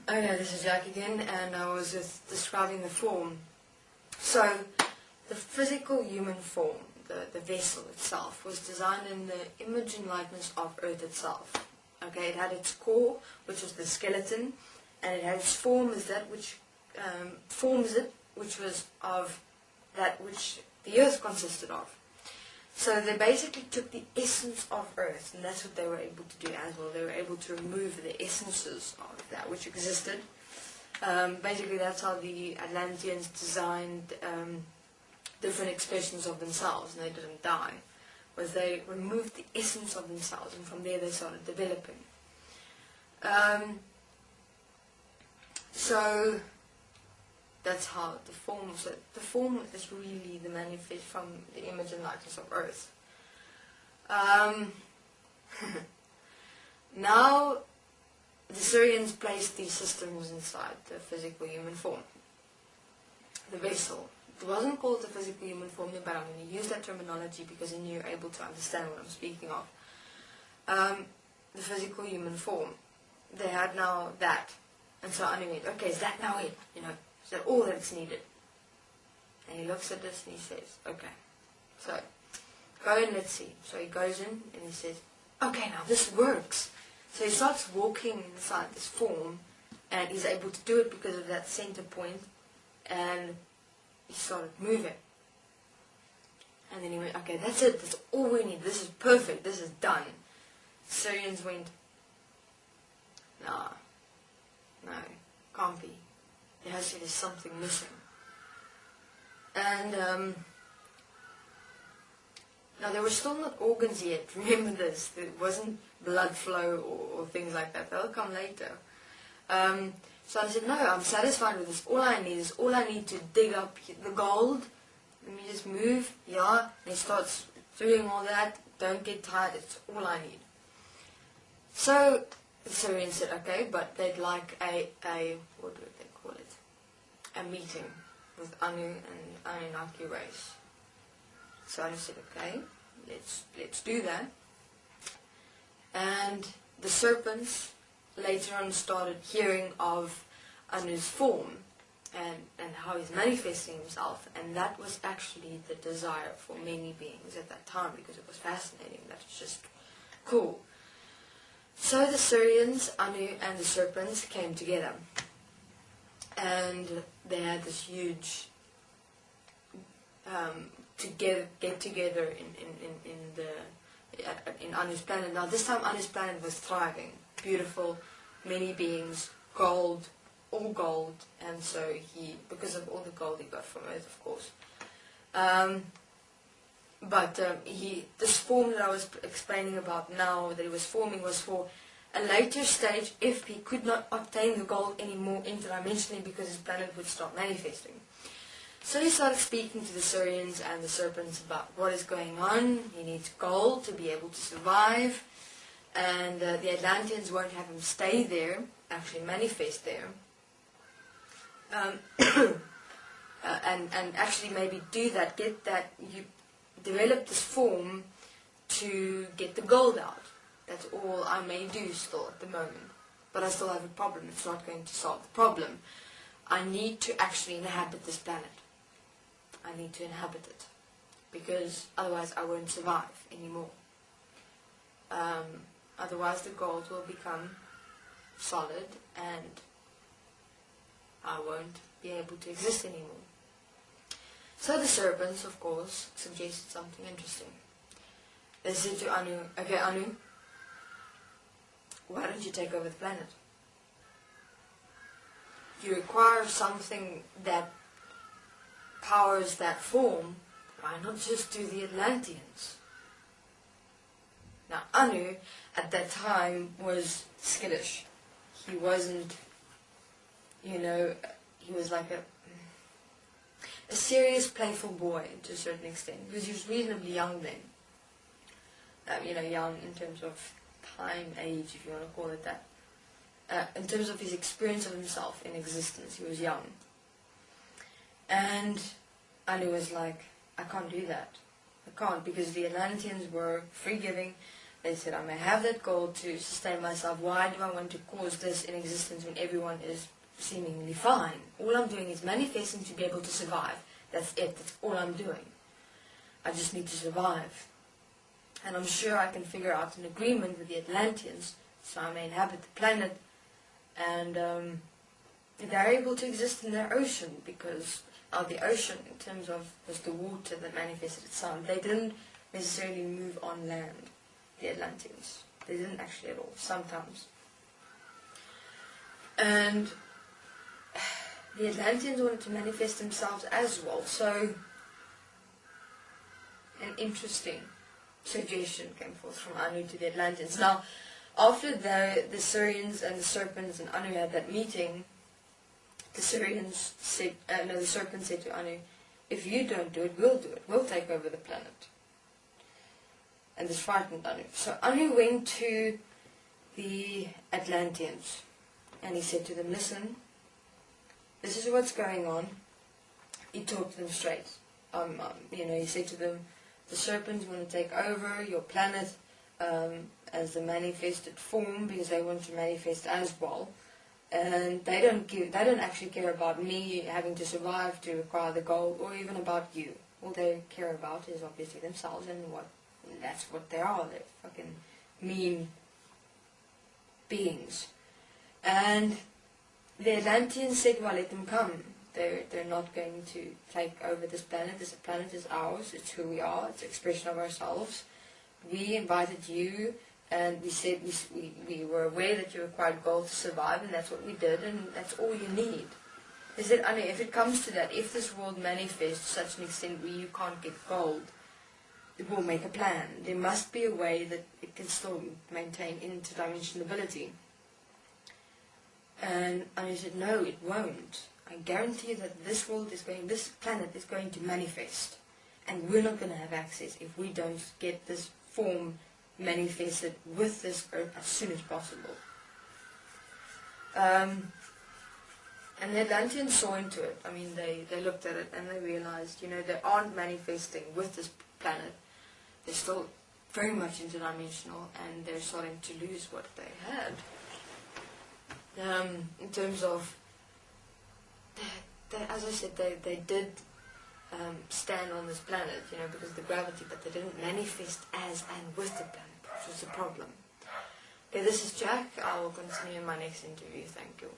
Okay, this is Jack again, and I was just describing the form. So, the physical human form, the vessel itself, was designed in the image and likeness of Earth itself. Okay, it had its core, which was the skeleton, and it had its form as that which forms it, which was of that which the Earth consisted of. So they basically took the essence of Earth, and that's what they were able to do as well. They were able to remove the essences of that which existed. Basically, that's how the Atlanteans designed different expressions of themselves, and they didn't die. Was they removed the essence of themselves, and from there they started developing. So that's how the form. So the form is really the manifest from the image and likeness of Earth. Now, the Syrians placed these systems inside the physical human form, the vessel. It wasn't called the physical human form, but I'm going to use that terminology because then you're able to understand what I'm speaking of. The physical human form. They had now that, and so Anu went, okay, is that now it? You know. Is that all that's needed? And he looks at this and he says, okay, so go and let's see. So he goes in and he says, okay, now this works. So he starts walking inside this form, and he's able to do it because of that center point, and he started moving. And then he went, okay, that's it, that's all we need, this is perfect, this is done. Syrians went, nah, no, can't be. There's something missing. And now there were still not organs yet. Remember this. There wasn't blood flow or things like that. They'll come later. So I said, no, I'm satisfied with this. All I need to dig up the gold. Let me just move. Yeah. And he starts doing all that. Don't get tired. It's all I need. So the Syrians said, okay, but they'd like a what do they call it? A meeting with Anu and Anunnaki race. So I said, okay, let's do that. And the serpents later on started hearing of Anu's form and how he's manifesting himself, and that was actually the desire for many beings at that time, because it was fascinating. That was just cool. So the Syrians, Anu, and the serpents came together, and they had this huge get together in Anu's planet. Now this time Anu's planet was thriving, beautiful, many beings, gold, all gold, and so because of all the gold he got from Earth, of course. This form that I was explaining about now, that he was forming, was for a later stage if he could not obtain the gold anymore interdimensionally, because his planet would start manifesting. So he started speaking to the Syrians and the serpents about what is going on. He needs gold to be able to survive, and the Atlanteans won't have him stay there, actually manifest there, and actually maybe do that, get that, you develop this form to get the gold out. That's all I may do still at the moment. But I still have a problem. It's not going to solve the problem. I need to actually inhabit this planet. I need to inhabit it, because otherwise I won't survive anymore. Otherwise the gold will become solid and I won't be able to exist anymore. So the serpents, of course, suggested something interesting. They said to Anu, okay, Anu, why don't you take over the planet? You require something that powers that form. Why not just do the Atlanteans? Now Anu at that time was skittish. He wasn't, he was like a serious, playful boy to a certain extent, because he was reasonably young then. Young in terms of time, age, if you want to call it that. In terms of his experience of himself in existence, he was young. And Anu was like, I can't do that. I can't, because the Atlanteans were free-giving, They said, I may have that goal to sustain myself. Why do I want to cause this in existence when everyone is seemingly fine? All I'm doing is manifesting to be able to survive. That's it. That's all I'm doing. I just need to survive. And I'm sure I can figure out an agreement with the Atlanteans so I may inhabit the planet, and they're able to exist in their ocean because the ocean, in terms of was the water that manifested itself. They didn't necessarily move on land, the Atlanteans. They didn't actually at all, sometimes. And the Atlanteans wanted to manifest themselves as well, so an interesting suggestion came forth from Anu to the Atlanteans. Now, after the Syrians and the serpents and Anu had that meeting, the serpent said to Anu, if you don't do it, we'll do it. We'll take over the planet. And this frightened Anu. So Anu went to the Atlanteans and he said to them, listen, this is what's going on. He talked to them straight. He said to them, the serpents want to take over your planet as the manifested form because they want to manifest as well. And they don't actually care about me having to survive to acquire the gold, or even about you. All they care about is obviously themselves, and that's what they are. They're fucking mean beings. And the Atlanteans said, well, let them come. They're not going to take over this planet. This planet is ours. It's who we are. It's an expression of ourselves. We invited you, and we said we were aware that you required gold to survive, and that's what we did, and that's all you need. They said, Anu, if it comes to that, if this world manifests to such an extent where you can't get gold, we'll make a plan. There must be a way that it can still maintain interdimensionality. And Anu said, no, it won't. I guarantee you that this planet is going to manifest, and we're not going to have access if we don't get this form manifested with this earth as soon as possible. And the Atlanteans saw into it. I mean, they looked at it and they realized, they aren't manifesting with this planet. They're still very much interdimensional, and they're starting to lose what they had. In terms of, as I said, they did stand on this planet, because of the gravity, but they didn't manifest as and with the planet, which was the problem. Okay, this is Jack. I will continue in my next interview. Thank you.